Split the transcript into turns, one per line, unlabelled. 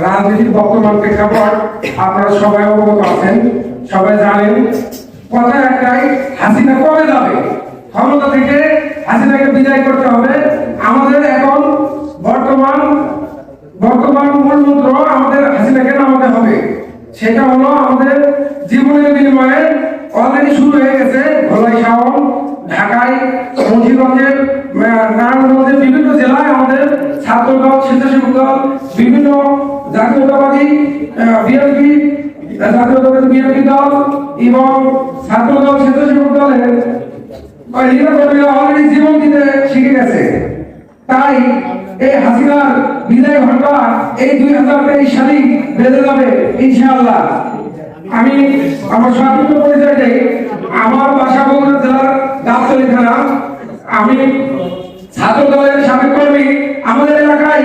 রাজনীতির বর্তমান প্রেক্ষাপট আপনারা সবাই অবগত আছেন, সবাই জানেন। কথা একটাই, হাসিনা কবে যাবে? ক্ষমতা থেকে হাসিনাকে বিদায় করতে হবে। আমাদের এখন বর্তমান মূল মন্ত্র আমাদের হাসিনাকে নামাতে হবে। সেটা হলো আমাদের জীবনের বিনিময়ে অলরেডি শুরু হয়ে গেছে। ভোলাই শাওন, ঢাকায়, মুন্সিগঞ্জের, নারায়ণগঞ্জের বিভিন্ন জেলায় আমাদের ছাত্রদল, স্বেচ্ছাসেবক দল, বিভিন্ন জাতীয়তাবাদী বিএনপি দল এবং ছাত্রদল, স্বেচ্ছাসেবক দলের নেতাকর্মীরা অলরেডি জীবন দিতে শিখে গেছে। তাই এই হাসিনার বিদায় ঘন্টা এই 2023 সালেই বেজে যাবে ইনশাআল্লাহ। আমি আমার সংক্ষিপ্ত পরিচয় দেই। আমার বাসা বগুড়া জেলার গাবতলী থানা। আমি ছাত্র দলের সাবেক কর্মী। আমাদের এলাকায়